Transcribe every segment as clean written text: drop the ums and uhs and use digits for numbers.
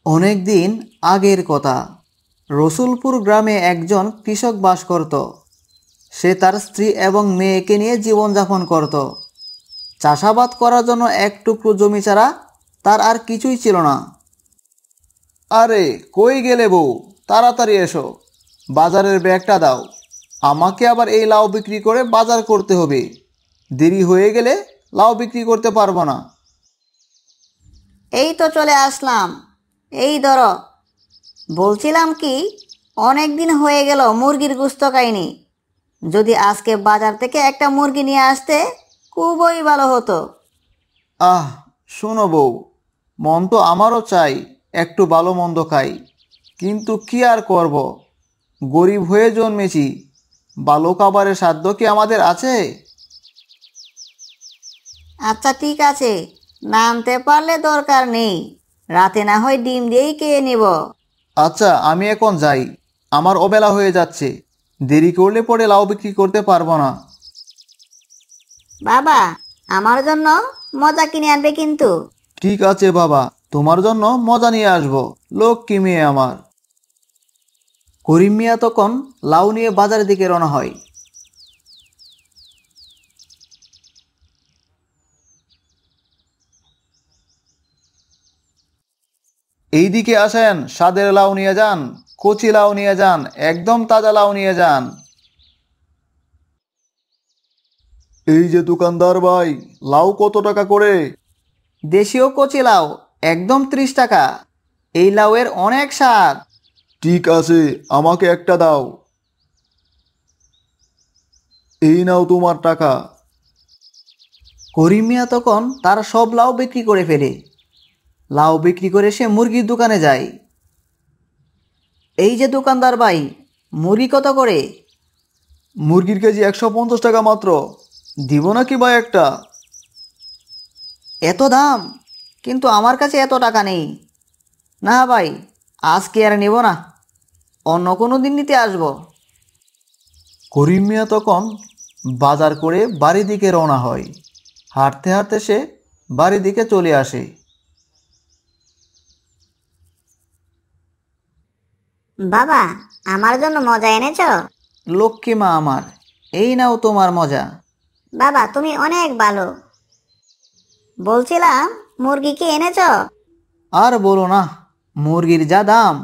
অনেক দিন আগের কথা। রসুলপুর গ্রামে একজন কৃষক বাস করত। সে তার স্ত্রী এবং মেয়েকে নিয়ে জীবনযাপন করত। চাষাবাদ করার জন্য এক টুকরো জমি ছাড়া তার আর কিছুই ছিল না। আরে কই গেলে বউ, তাড়াতাড়ি এসো, বাজারের ব্যাগটা দাও। আমাকে আবার এই লাউ বিক্রি করে বাজার করতে হবে। দেরি হয়ে গেলে লাউ বিক্রি করতে পারবো না। এই তো চলে আসলাম। এই ধরো। বলছিলাম কি, অনেক দিন হয়ে গেল মুরগির গোশত খাইনি। যদি আজকে বাজার থেকে একটা মুরগি নিয়ে আসতে খুবই ভালো হতো। আহ, শোনো বউ, মন তো আমারও চাই একটু ভালো মন্দ খাই, কিন্তু কি আর করব, গরিব হয়ে জন্মেছি। ভালো খাবারের সাধ্য কি আমাদের আছে? আচ্ছা ঠিক আছে, নামতে পারলে দরকার নেই, রাতে না হয় ডিম দিয়েই খেয়ে নিব। আচ্ছা, আমি এখন যাই, আমার অবেলা হয়ে যাচ্ছে। দেরি করলে পরে লাউ বিক্রি করতে পারবো না। বাবা, আমার জন্য মজা কিনে আনবে কিন্তু। ঠিক আছে বাবা, তোমার জন্য মজা নিয়ে আসবো, লক্ষ্মী মেয়ে আমার। করিম মিয়া তখন লাউ নিয়ে বাজারের দিকে রওনা হয়। এইদিকে আসেন, স্বাদের লাউ নিয়ে যান, কচি লাউ নিয়ে যান, একদম তাজা লাউ নিয়ে যান। এই যে দোকানদার ভাই, লাউ কত টাকা করে? দেশীয় কচি লাউ একদম 30 টাকা। এই লাউয়ের অনেক স্বাদ। ঠিক আছে, আমাকে একটা দাও। এই নাও তোমার টাকা। করিম মিয়া তখন তার সব লাউ বিক্রি করে ফেলে। লাউ বিক্রি করে সে মুরগির দোকানে যায়। এই যে দোকানদার ভাই, মুরগি কত করে? মুরগির কেজি 150 টাকা মাত্র। দিব নাকি ভাই একটা? এত দাম? কিন্তু আমার কাছে এত টাকা নেই। না ভাই, আজকে আর নেব না, অন্য কোনো দিন নিতে আসবো। করিম মিয়া তখন বাজার করে বাড়ির দিকে রওনা হয়। হাঁটতে হাঁটতে সে বাড়ির দিকে চলে আসে। বাবা, আমার জন্য মজা এনেছো? লক্ষ্মী মা আমার, এই নাও তোমার মজা। বাবা, তুমি অনেক ভালো। বলছিলাম, মুরগি কি এনেছো? আর বলো না, মুরগির যা দাম,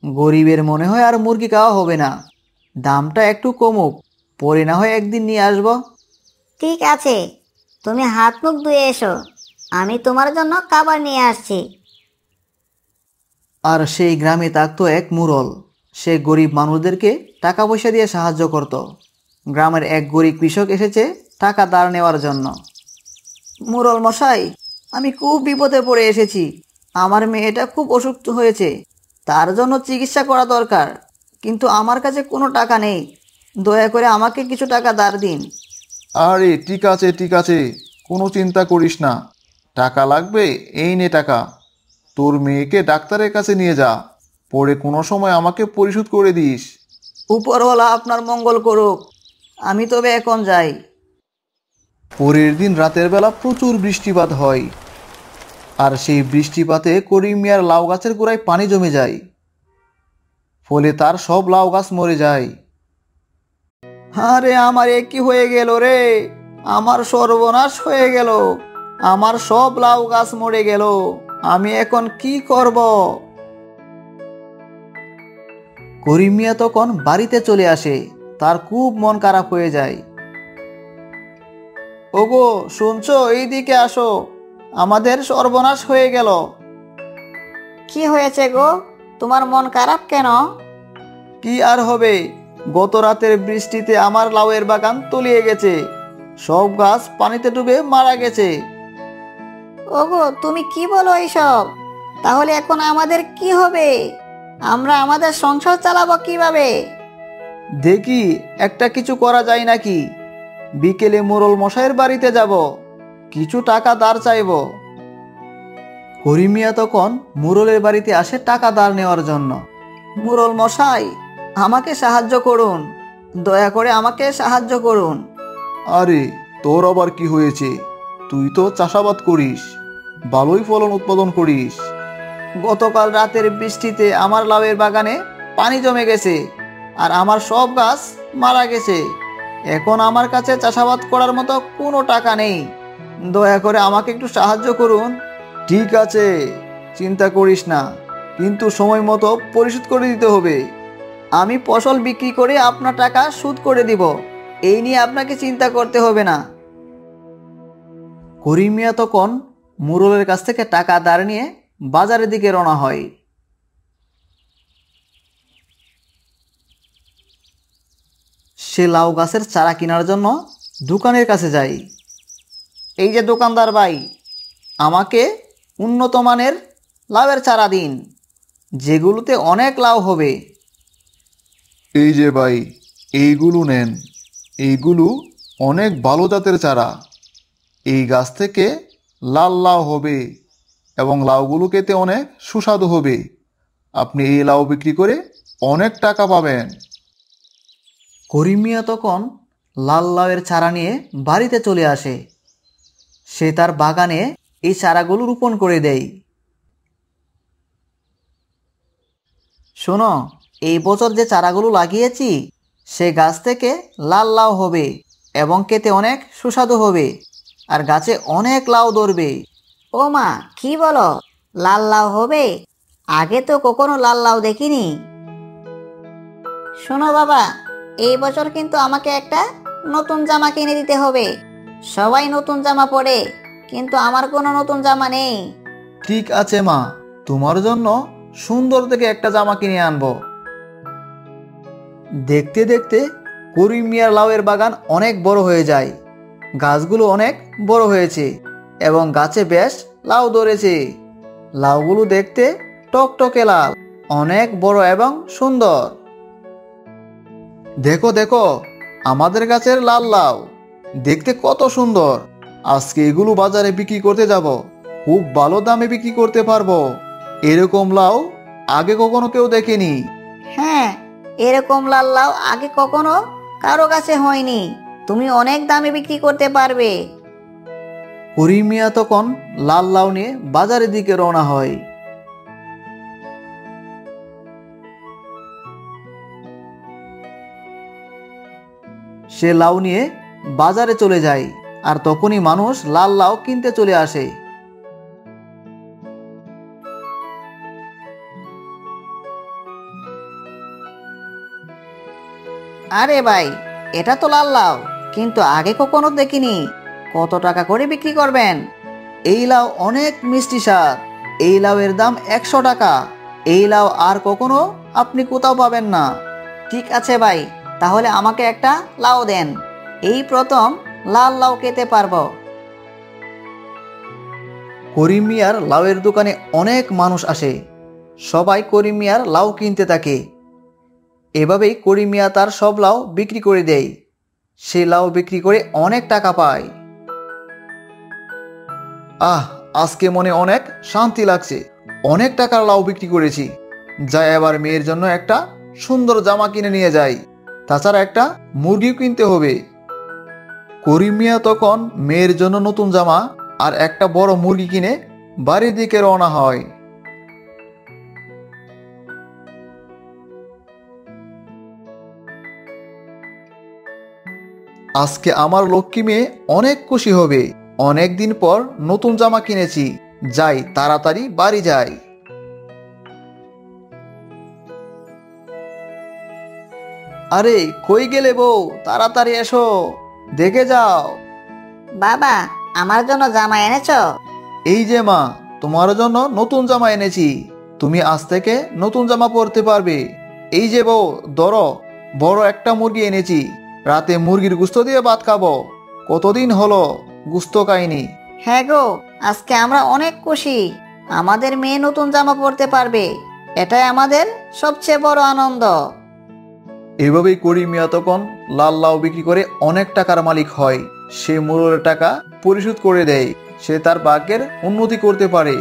গরিবের মনে হয় আর মুরগি খাওয়া হবে না। দামটা একটু কমুক, পরে না হয় একদিন নিয়ে আসবো। ঠিক আছে, তুমি হাত মুখ ধুয়ে এসো, আমি তোমার জন্য খাবার নিয়ে আসছি। আর সেই গ্রামে থাকতো এক মুরল। সে গরিব মানুষদেরকে টাকা পয়সা দিয়ে সাহায্য করত। গ্রামের এক গরিব কৃষক এসেছে টাকা ধার নেওয়ার জন্য। মুরল মশাই, আমি খুব বিপদে পড়ে এসেছি। আমার মেয়েটা খুব অসুস্থ হয়েছে, তার জন্য চিকিৎসা করা দরকার, কিন্তু আমার কাছে কোনো টাকা নেই। দয়া করে আমাকে কিছু টাকা ধার দিন। আরে ঠিক আছে ঠিক আছে, কোনো চিন্তা করিস না। টাকা লাগবে, এই নে টাকা। তোর মেয়েকে ডাক্তারের কাছে নিয়ে যা, পরে কোনো সময় আমাকে পরিশোধ করে দিস। উপরওয়ালা আপনার মঙ্গল করুক, আমি তবে এখন যাই। পরের দিন রাতের বেলা প্রচুর বৃষ্টিপাত হয়। আর সেই বৃষ্টিপাতে করিম মিয়ার লাউ গাছের গোড়ায় পানি জমে যায়। ফলে তার সব লাউ গাছ মরে যায়। আরে আমার এ কি হয়ে গেল রে, আমার সর্বনাশ হয়ে গেল। আমার সব লাউ গাছ মরে গেল, আমি এখন কি করব? করিম মিয়া তখন বাড়িতে চলে আসে। তার খুব মন খারাপ হয়ে যায়। ওগো, শুনছো, এইদিকে আসো, আমাদের সর্বনাশ হয়ে গেল। কি হয়েছে গো, তোমার মন খারাপ কেন? কি আর হবে, গত রাতের বৃষ্টিতে আমার লাউয়ের বাগান তলিয়ে গেছে, সব গাছ পানিতে ডুবে মারা গেছে। ওগো, তুমি কি বলো এইসব? তাহলে এখন আমাদের কি হবে? আমরা আমাদের সংসার চালাবো কিভাবে? দেখি একটা কিছু করা যায় নাকি। বিকেলে মোরল মশাইয়ের বাড়িতে যাব, কিছু টাকা ধার চাইব। করিম মিয়া তখন মুরলের বাড়িতে আসে টাকা ধার নেওয়ার জন্য। মুরল মশাই, আমাকে সাহায্য করুন, দয়া করে আমাকে সাহায্য করুন। আরে তোর আবার কি হয়েছে? তুই তো চাষাবাদ করিস, ভালোই ফলন উৎপাদন করিস। গতকাল রাতের বৃষ্টিতে আমার লাউয়ের বাগানে পানি জমে গেছে আর আমার সব গাছ মারা গেছে। এখন আমার কাছে চাষাবাদ করার মতো কোনো টাকা নেই। দয়া করে আমাকে একটু সাহায্য করুন। ঠিক আছে, চিন্তা করিস না, কিন্তু সময় মতো পরিশোধ করে দিতে হবে। আমি ফসল বিক্রি করে আপনার টাকা শোধ করে দিব, এই নিয়ে আপনাকে চিন্তা করতে হবে না। করিম মিয়া তখন মুরলের কাছ থেকে টাকা ধার নিয়ে বাজারের দিকে রওনা হয়। সে লাউ গাছের চারা কেনার জন্য দোকানের কাছে যায়। এই যে দোকানদার ভাই, আমাকে উন্নত মানের লাউয়ের চারা দিন, যেগুলোতে অনেক লাউ হবে। এই যে ভাই, এইগুলো নেন। এইগুলো অনেক ভালো জাতের চারা। এই গাছ থেকে লাল লাউ হবে এবং লাউগুলো খেতে অনেক সুস্বাদু হবে। আপনি এই লাউ বিক্রি করে অনেক টাকা পাবেন। করিম মিয়া তখন লাল লাউয়ের চারা নিয়ে বাড়িতে চলে আসে। সে তার বাগানে এই চারাগুলো রোপণ করে দেয়। শোনো, এই বছর যে চারাগুলো লাগিয়েছি সে গাছ থেকে লাল লাউ হবে এবং খেতে অনেক সুস্বাদু হবে, আর গাছে অনেক লাউ ধরবে। ও মা, কি বলো? লাল লাউ হবে? আগে তো কখনো লাল লাউ দেখিনি। শোনো বাবা, এই বছর কিন্তু আমাকে একটা নতুন জামা কিনে দিতে হবে। সবাই নতুন জামা পরে, কিন্তু আমার কোনো নতুন জামা নেই। ঠিক আছে মা, তোমার জন্য সুন্দর থেকে একটা জামা কিনে আনবো। দেখতে দেখতে করিম মিয়ার লাউয়ের বাগান অনেক বড় হয়ে যায়। গাছগুলো অনেক বড় হয়েছে এবং গাছে বেশ লাউ ধরেছে। লাউগুলো দেখতে টকটকে লাল, অনেক বড় এবং সুন্দর। দেখো দেখো, আমাদের গাছের লাল লাউ দেখতে কত সুন্দর। আজকে এগুলো বাজারে বিক্রি করতে যাব, খুব ভালো দামে বিক্রি করতে পারবো। এরকম লাউ আগে কখনো কেউ দেখেনি। হ্যাঁ, এরকম লাল লাউ আগে কখনো কারো কাছে হয়নি। তুমি অনেক দামে বিক্রি করতে পারবে। করিম মিয়া তখন লাল লাউ নিয়ে বাজারের দিকে রওনা হয়। সে লাউ নিয়ে বাজারে চলে যায়, আর তখনই মানুষ লাল লাউ কিনতে চলে আসে। আরে ভাই, এটা তো লাল লাউ, কিন্তু আগে কখনো দেখিনি। কত টাকা করে বিক্রি করবেন? এই লাউ অনেক মিষ্টি স্বাদ, এই লাউয়ের দাম 100 টাকা। এই লাউ আর কখনো আপনি কোথাও পাবেন না। ঠিক আছে ভাই, তাহলে আমাকে একটা লাউ দেন। এই প্রথম লাল লাউ খেতে পারবো। করিম মিয়ার লাউয়ের দোকানে অনেক মানুষ আসে। সবাই করিম মিয়ার লাউ কিনতে থাকে। এভাবেই করিম মিয়া তার সব লাউ বিক্রি করে দেয়। সে লাউ বিক্রি করে অনেক টাকা পায়। আজকে মনে অনেক শান্তি লাগছে। অনেক টাকার লাউ বিক্রি করেছি। যাই এবার মেয়ের জন্য একটা সুন্দর জামা কিনে নিয়ে যাই, তাছাড়া একটা মুরগিও কিনতে হবে। করিম মিয়া তখন মেয়ের জন্য নতুন জামা আর একটা বড় মুরগি কিনে বাড়ির দিকে রওনা হয়। আজকে আমার লক্ষ্মী মেয়ে অনেক খুশি হবে। অনেক দিন পর নতুন জামা কিনেছি, যাই তাড়াতাড়ি বাড়ি যাই। আরে কই গেলে বউ, তাড়াতাড়ি এসো, দেখে যাও। বাবা, আমার জন্য জামা এনেছো? এই যে মা, তোমার জন্য নতুন জামা এনেছি। তুমি আজ থেকে নতুন জামা পরতে পারবে। এই যে বউ, ধরো, বড় একটা মুরগি এনেছি। রাতে মুরগির গোশত দিয়ে ভাত খাবো। কতদিন হলো গোশত খাইনি। হ্যাঁ গো, আজকে আমরা অনেক খুশি। আমাদের মেয়ে নতুন জামা পরতে পারবে, এটাই আমাদের সবচেয়ে বড় আনন্দ। এভাবেই করিম মিয়া তখন লাল লাউ বিক্রি করে অনেক টাকার মালিক হয়। সে মুরগের টাকা পরিশোধ করে দেয়। সে তার ভাগ্যের উন্নতি করতে পারে।